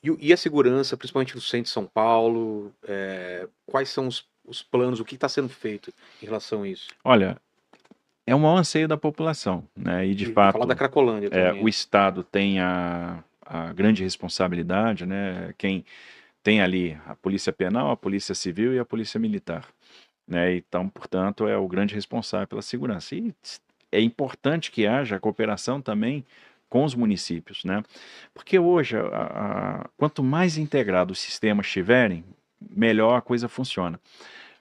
E a segurança, principalmente no centro de São Paulo, quais são os planos, o que está sendo feito em relação a isso? Olha, é um maior anseio da população, né? E de E falar da fato, Cracolândia também, o né. Estado tem a grande responsabilidade, né? Quem tem ali a Polícia Penal, a Polícia Civil e a Polícia Militar, né? Então, portanto, é o grande responsável pela segurança. E é importante que haja a cooperação também com os municípios, né? Porque hoje, quanto mais integrado os sistemas estiverem, melhor a coisa funciona.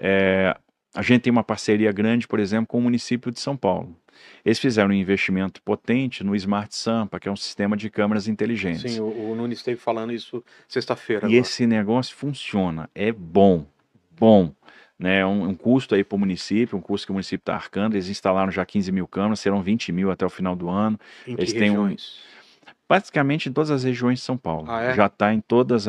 É, a gente tem uma parceria grande, por exemplo, com o município de São Paulo. Eles fizeram um investimento potente no Smart Sampa, que é um sistema de câmeras Sim, inteligentes. o Nunes esteve falando isso sexta-feira E agora. esse negócio funciona, é bom, bom. Né, um custo aí para o município, um custo que o município está arcando. Eles instalaram já 15 mil câmeras, serão 20 mil até o final do ano. Em que Eles têm regiões? basicamente em todas as regiões de São Paulo. Ah, é? Já está em todas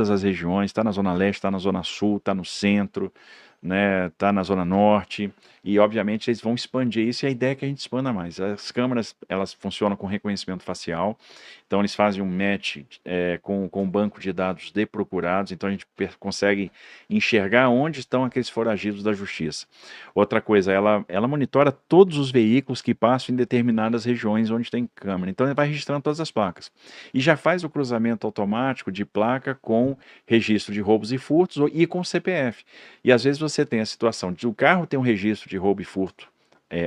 as regiões, está na Zona Leste, está na Zona Sul, está no centro, né, está na Zona Norte, e obviamente eles vão expandir isso, e a ideia é que a gente expanda mais. As câmeras, elas funcionam com reconhecimento facial, então eles fazem um match com um banco de dados de procurados, então a gente consegue enxergar onde estão aqueles foragidos da justiça. Outra coisa, ela monitora todos os veículos que passam em determinadas regiões onde tem câmera, então ele vai registrando todas as placas. E já faz o cruzamento automático de placa com registro de roubos e furtos e com CPF. E às vezes você tem a situação de o carro ter um registro de roubo e furto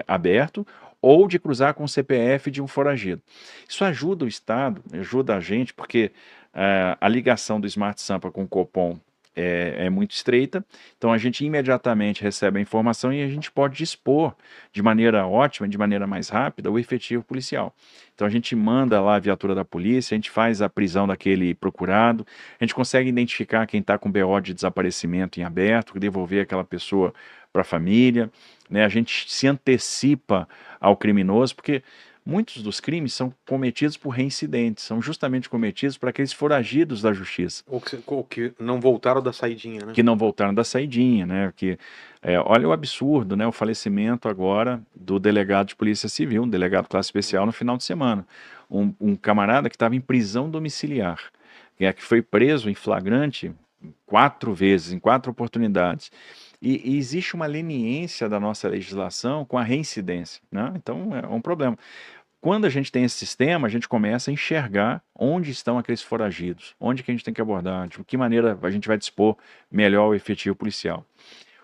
aberto, ou de cruzar com o CPF de um foragido. Isso ajuda o Estado, ajuda a gente, porque a ligação do Smart Sampa com o Copom é muito estreita, então a gente imediatamente recebe a informação e a gente pode dispor de maneira ótima, de maneira mais rápida, o efetivo policial. Então a gente manda lá a viatura da polícia, a gente faz a prisão daquele procurado, a gente consegue identificar quem está com BO de desaparecimento em aberto, devolver aquela pessoa para a família, né? A gente se antecipa ao criminoso, porque muitos dos crimes são cometidos por reincidentes, são justamente cometidos por aqueles foragidos da justiça, Ou que não voltaram da saidinha, né. que não voltaram da saidinha, né? Olha o absurdo, né? O falecimento agora do delegado de Polícia Civil, um delegado classe especial no final de semana. Um camarada que estava em prisão domiciliar, que foi preso em flagrante 4 vezes, em 4 oportunidades. E existe uma leniência da nossa legislação com a reincidência, né? Então é um problema. Quando a gente tem esse sistema, a gente começa a enxergar onde estão aqueles foragidos, onde que a gente tem que abordar, de que maneira a gente vai dispor melhor o efetivo policial.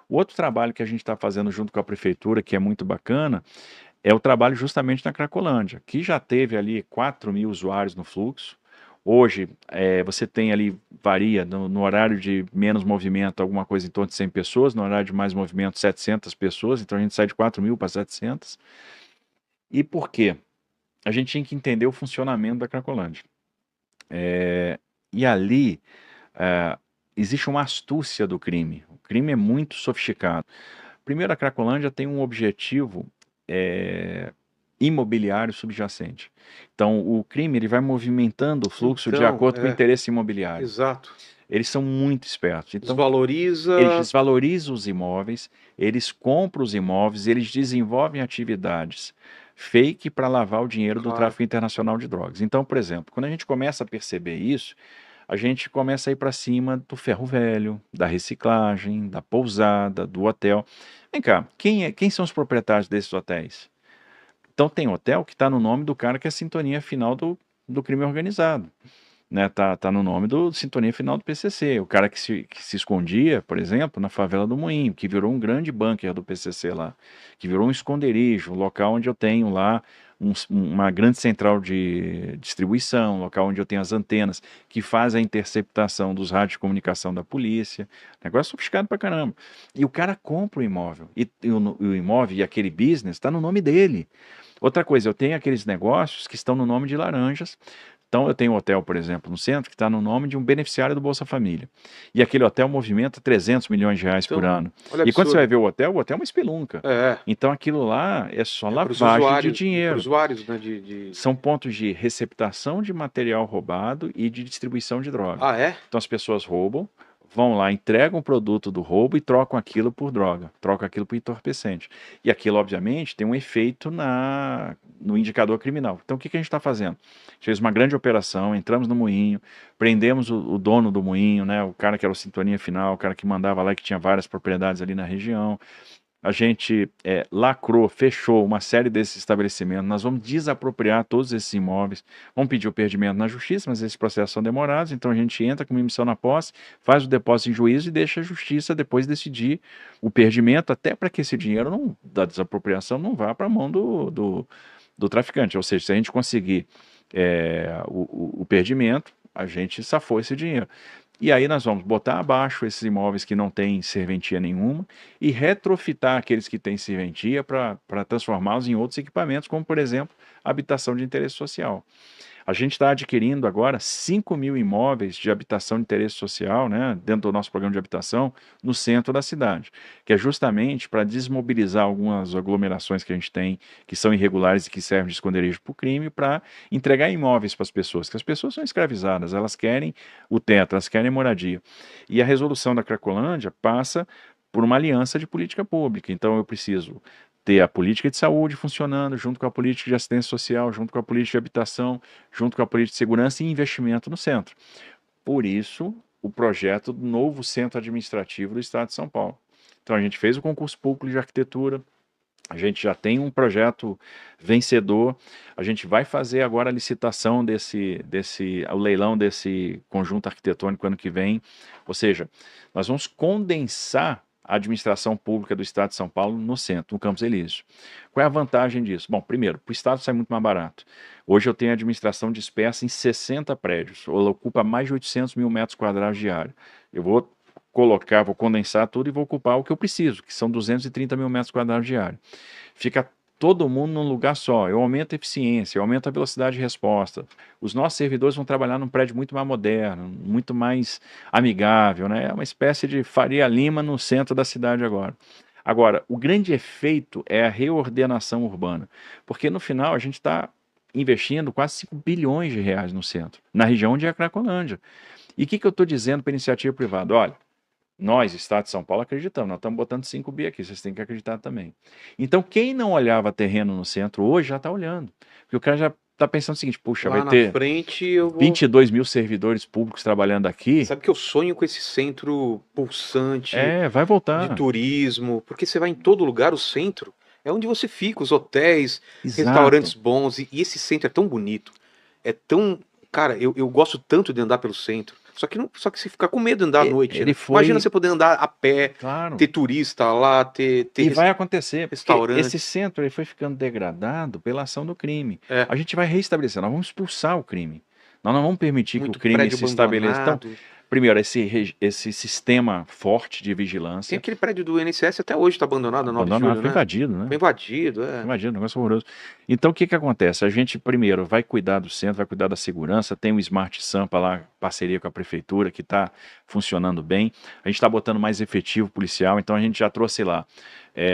O outro trabalho que a gente está fazendo junto com a prefeitura, que é muito bacana, é o trabalho justamente na Cracolândia, que já teve ali 4 mil usuários no fluxo. Hoje, você tem ali, varia, no horário de menos movimento, alguma coisa em torno de 100 pessoas, no horário de mais movimento, 700 pessoas, então a gente sai de 4 mil para 700. E por quê? A gente tinha que entender o funcionamento da Cracolândia. E ali é, existe uma astúcia do crime. O crime é muito sofisticado. Primeiro, a Cracolândia tem um objetivo é, imobiliário subjacente. Então, o crime ele vai movimentando o fluxo de Então, acordo com o interesse imobiliário. exato. Eles são muito espertos. Então, eles Desvaloriza. desvalorizam os imóveis, eles compram os imóveis, eles desenvolvem atividades fake para lavar o dinheiro do Claro. tráfico internacional de drogas. Então, por exemplo, quando a gente começa a perceber isso, a gente começa a ir para cima do ferro velho, da reciclagem, da pousada, do hotel. Vem cá, quem são os proprietários desses hotéis? Então tem hotel que está no nome do cara que é a sintonia final do crime organizado, né? Tá no nome do Sintonia Final do PCC. O cara que se escondia, por exemplo, na favela do Moinho, que virou um grande bunker do PCC lá, que virou um esconderijo, um local onde eu tenho lá uma grande central de distribuição, um local onde eu tenho as antenas que fazem a interceptação dos rádios de comunicação da polícia. Negócio sofisticado pra caramba. E o cara compra o imóvel. E o imóvel e aquele business está no nome dele. Outra coisa, eu tenho aqueles negócios que estão no nome de laranjas. Então, eu tenho um hotel, por exemplo, no centro, que está no nome de um beneficiário do Bolsa Família. E aquele hotel movimenta 300 milhões de reais por Então, ano. olha o E quando você vai absurdo. ver o hotel é uma espelunca. É, Então, aquilo lá é só é para os lavagem de usuários, para dinheiro. usuários, né, de. São pontos de receptação de material roubado e de distribuição de droga. Ah, é? Então, as pessoas roubam, vão lá, entregam o produto do roubo e trocam aquilo por droga, trocam aquilo por entorpecente. E aquilo, obviamente, tem um efeito no indicador criminal. Então, o que a gente está fazendo? A gente fez uma grande operação, entramos no moinho, prendemos o dono do moinho, né, o cara que era o Sintonia Final, o cara que mandava lá, que tinha várias propriedades ali na região. A gente lacrou, fechou uma série desses estabelecimentos. Nós vamos desapropriar todos esses imóveis. Vamos pedir o perdimento na justiça, mas esses processos são demorados. Então a gente entra com uma emissão na posse, faz o depósito em juízo e deixa a justiça depois decidir o perdimento, até para que esse dinheiro da desapropriação não vá para a mão do traficante. Ou seja, se a gente conseguir o perdimento, a gente safou esse dinheiro. E aí nós vamos botar abaixo esses imóveis que não têm serventia nenhuma e retrofitar aqueles que têm serventia para transformá-los em outros equipamentos, como, por exemplo, habitação de interesse social. A gente está adquirindo agora 5.000 imóveis de habitação de interesse social, né, dentro do nosso programa de habitação, no centro da cidade, que é justamente para desmobilizar algumas aglomerações que a gente tem, que são irregulares e que servem de esconderijo para o crime, para entregar imóveis para as pessoas, que as pessoas são escravizadas, elas querem o teto, elas querem moradia. E a resolução da Cracolândia passa por uma aliança de política pública. Então eu preciso ter a política de saúde funcionando, junto com a política de assistência social, junto com a política de habitação, junto com a política de segurança e investimento no centro. Por isso, o projeto do novo centro administrativo do Estado de São Paulo. Então, a gente fez o concurso público de arquitetura, a gente já tem um projeto vencedor, a gente vai fazer agora a licitação o leilão desse conjunto arquitetônico ano que vem, ou seja, nós vamos condensar a administração pública do Estado de São Paulo no centro, no Campos Elíseos. Qual é a vantagem disso? Bom, primeiro, para o Estado sai muito mais barato. Hoje eu tenho administração dispersa em 60 prédios, ela ocupa mais de 800 mil metros quadrados diários. Eu vou condensar tudo e vou ocupar o que eu preciso, que são 230 mil metros quadrados diários. Fica todo mundo num lugar só, eu aumento a eficiência, eu aumento a velocidade de resposta. Os nossos servidores vão trabalhar num prédio muito mais moderno, muito mais amigável, né? É uma espécie de Faria Lima no centro da cidade agora. Agora, o grande efeito é a reordenação urbana, porque no final a gente está investindo quase 5 bilhões de reais no centro, na região onde é a Cracolândia. E o que eu estou dizendo para a iniciativa privada? Olha, nós, Estado de São Paulo, acreditamos. Nós estamos botando 5 bi aqui, vocês têm que acreditar também. Então, quem não olhava terreno no centro hoje já está olhando. Porque o cara já está pensando o seguinte, puxa, Lá vai na ter frente eu vou. 22 mil servidores públicos trabalhando aqui. Sabe que eu sonho com esse centro pulsante Vai de voltar. turismo, porque você vai em todo lugar, o centro é onde você fica, os hotéis, Exato. restaurantes bons, e esse centro é tão bonito, é tão... Cara, eu gosto tanto de andar pelo centro, só que você fica com medo de andar à noite, Ele né? foi- Imagina você poder andar a pé, Claro. ter turista lá, ter E vai acontecer, porque restaurantes. esse centro ele foi ficando degradado pela ação do crime. É. A gente vai reestabelecer, nós vamos expulsar o crime. Nós não vamos permitir muito que o crime prédio se estabeleça. Então, abandonado. primeiro, esse sistema forte de Tem vigilância. aquele prédio do INSS até hoje está abandonado, na 9 de Abandonado, julho, foi né? invadido, né? Foi invadido, Foi invadido, um negócio horroroso. Então, o que acontece? A gente, primeiro, vai cuidar do centro, vai cuidar da segurança, tem o Smart Sampa lá, parceria com a prefeitura, que está funcionando bem. A gente está botando mais efetivo policial, então a gente já trouxe lá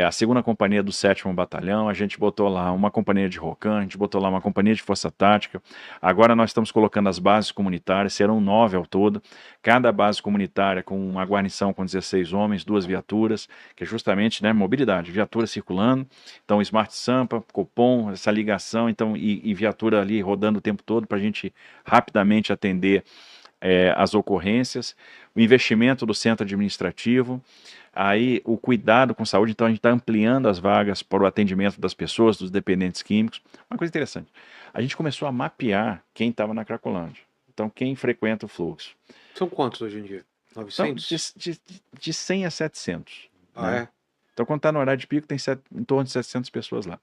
a 2ª Companhia do 7º Batalhão, a gente botou lá uma companhia de ROCAM, a gente botou lá uma companhia de Força Tática. Agora nós estamos colocando as bases comunitárias, serão 9 ao todo, cada base comunitária com uma guarnição com 16 homens, 2 viaturas, que é justamente, né, mobilidade, viatura circulando, então Smart Sampa, Copom, essa ligação, então, e viatura ali rodando o tempo todo para a gente rapidamente atender as ocorrências, o investimento do centro administrativo, aí o cuidado com saúde, então a gente está ampliando as vagas para o atendimento das pessoas, dos dependentes químicos. Uma coisa interessante, a gente começou a mapear quem estava na Cracolândia, então quem frequenta o fluxo. São quantos hoje em dia? Então, 900? de 100 a 700. Ah, né? é? Então, quando está no horário de pico, tem em torno de 700 pessoas lá.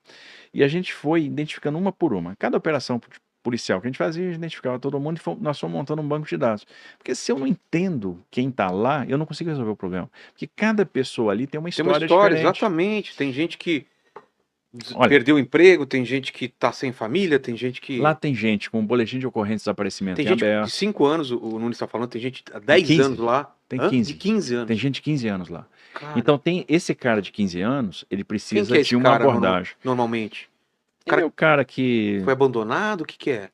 E a gente foi identificando uma por uma. Cada operação policial que a gente fazia, a gente identificava todo mundo e nós fomos montando um banco de dados. Porque se eu não entendo quem está lá, eu não consigo resolver o problema. Porque cada pessoa ali tem uma Tem história uma história, diferente. Exatamente. Tem gente que Olha, perdeu o emprego, tem gente que tá sem família, tem gente que... Lá tem gente com um boletim de ocorrência de desaparecimento tem em gente aberto. de 5 anos, o Nunes está falando, tem gente há 10 15. anos lá. Tem Hã? 15. De 15 anos. Tem gente de 15 anos lá. Cara, Então, tem esse cara de 15 anos, ele quem precisa que é de esse uma cara abordagem. normalmente? Ele é o cara que Foi abandonado? O que que é?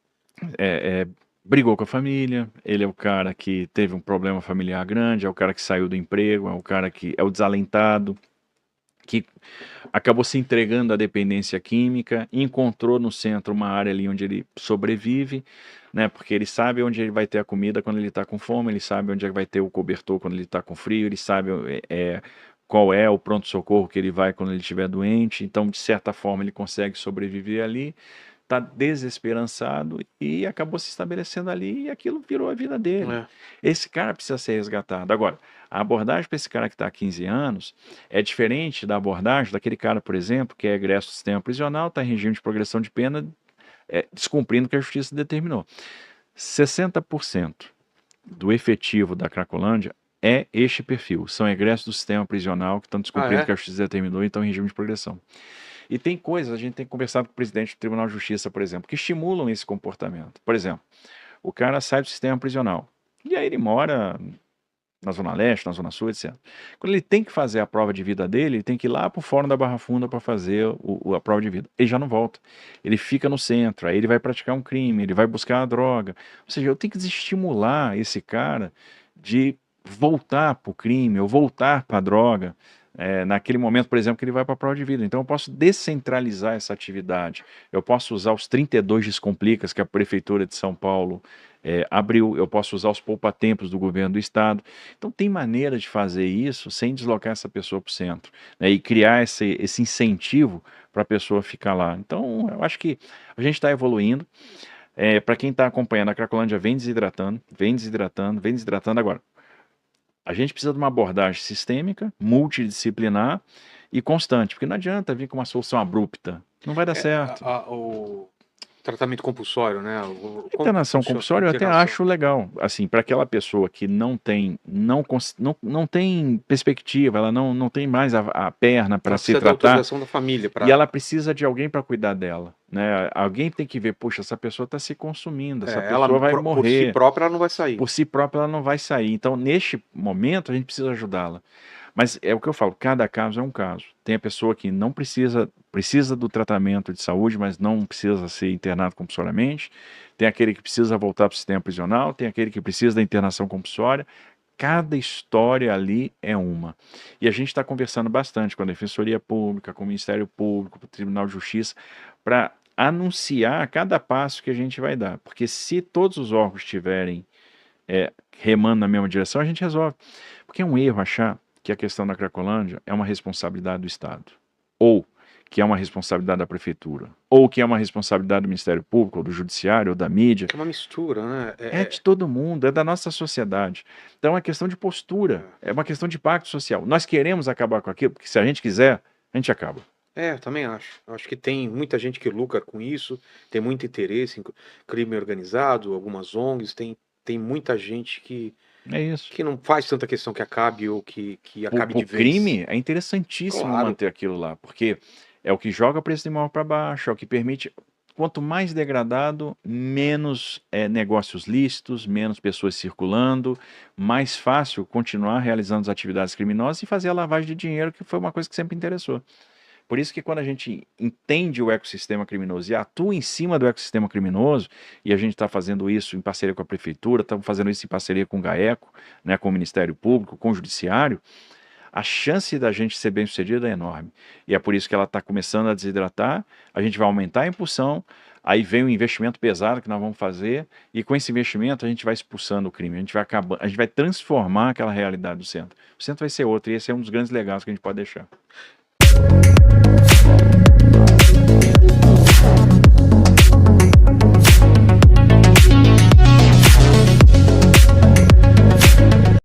é brigou com a família, ele é o cara que teve um problema familiar grande, é o cara que saiu do emprego, é o cara que é o desalentado, que acabou se entregando à dependência química, encontrou no centro uma área ali onde ele sobrevive, né? Porque ele sabe onde ele vai ter a comida quando ele está com fome, ele sabe onde é que vai ter o cobertor quando ele está com frio, ele sabe qual é o pronto-socorro que ele vai quando ele estiver doente. Então, de certa forma, ele consegue sobreviver ali, está desesperançado e acabou se estabelecendo ali e aquilo virou a vida dele. É. Esse cara precisa ser resgatado. Agora, a abordagem para esse cara que está há 15 anos é diferente da abordagem daquele cara, por exemplo, que é egresso do sistema prisional, está em regime de progressão de pena, descumprindo o que a justiça determinou. 60% do efetivo da Cracolândia é este perfil. São egressos do sistema prisional que estão descumprindo o que a justiça determinou e estão em regime de progressão. E tem coisas, a gente tem conversado com o presidente do Tribunal de Justiça, por exemplo, que estimulam esse comportamento. Por exemplo, o cara sai do sistema prisional e aí ele mora na Zona Leste, na Zona Sul, etc. Quando ele tem que fazer a prova de vida dele, ele tem que ir lá para o Fórum da Barra Funda para fazer a prova de vida. Ele já não volta. Ele fica no centro, aí ele vai praticar um crime, ele vai buscar a droga. Ou seja, eu tenho que desestimular esse cara de voltar para o crime ou voltar para a droga. Naquele momento, por exemplo, que ele vai para a prova de vida. Então eu posso descentralizar essa atividade. Eu posso usar os 32 Descomplicas que a Prefeitura de São Paulo abriu, eu posso usar os poupa-tempos do governo do estado. Então tem maneira de fazer isso sem deslocar essa pessoa para o centro, né, e criar esse incentivo para a pessoa ficar lá. Então eu acho que a gente está evoluindo. Para quem está acompanhando, a Cracolândia vem desidratando, vem desidratando, vem desidratando. Agora, a gente precisa de uma abordagem sistêmica, multidisciplinar e constante, porque não adianta vir com uma solução abrupta, não vai dar certo. O tratamento compulsório, né? Internação compulsória eu até acho legal, assim, para aquela pessoa que não tem perspectiva, ela não tem mais a perna para se tratar, autorização da família, e ela precisa de alguém para cuidar dela, né? Alguém tem que ver, poxa, essa pessoa está se consumindo, essa pessoa vai morrer. Por si própria ela não vai sair. Por si própria ela não vai sair. Então, neste momento, a gente precisa ajudá-la. Mas é o que eu falo, cada caso é um caso. Tem a pessoa que não precisa do tratamento de saúde, mas não precisa ser internado compulsoriamente. Tem aquele que precisa voltar para o sistema prisional, tem aquele que precisa da internação compulsória. Cada história ali é uma. E a gente está conversando bastante com a Defensoria Pública, com o Ministério Público, com o Tribunal de Justiça, para anunciar cada passo que a gente vai dar. Porque se todos os órgãos estiverem remando na mesma direção, a gente resolve. Porque é um erro achar que a questão da Cracolândia é uma responsabilidade do Estado, ou que é uma responsabilidade da Prefeitura, ou que é uma responsabilidade do Ministério Público, ou do Judiciário, ou da mídia. É uma mistura, né? É de todo mundo, é da nossa sociedade. Então é uma questão de postura, é uma questão de pacto social. Nós queremos acabar com aquilo, porque se a gente quiser, a gente acaba. Eu também acho. Acho que tem muita gente que lucra com isso, tem muito interesse em crime organizado, algumas ONGs, tem muita gente que não faz tanta questão que acabe ou que acabe de vez. O crime é interessantíssimo manter aquilo lá, porque é o que joga o preço do imóvel para baixo, é o que permite. Quanto mais degradado, menos negócios lícitos, menos pessoas circulando, mais fácil continuar realizando as atividades criminosas e fazer a lavagem de dinheiro, que foi uma coisa que sempre interessou. Por isso que quando a gente entende o ecossistema criminoso e atua em cima do ecossistema criminoso, e a gente está fazendo isso em parceria com a Prefeitura, estamos fazendo isso em parceria com o GAECO, né, com o Ministério Público, com o Judiciário, a chance da gente ser bem sucedido é enorme. E é por isso que ela está começando a desidratar, a gente vai aumentar a impulsão, aí vem um investimento pesado que nós vamos fazer, e com esse investimento a gente vai expulsando o crime, a gente vai transformar aquela realidade do centro. O centro vai ser outro, e esse é um dos grandes legados que a gente pode deixar.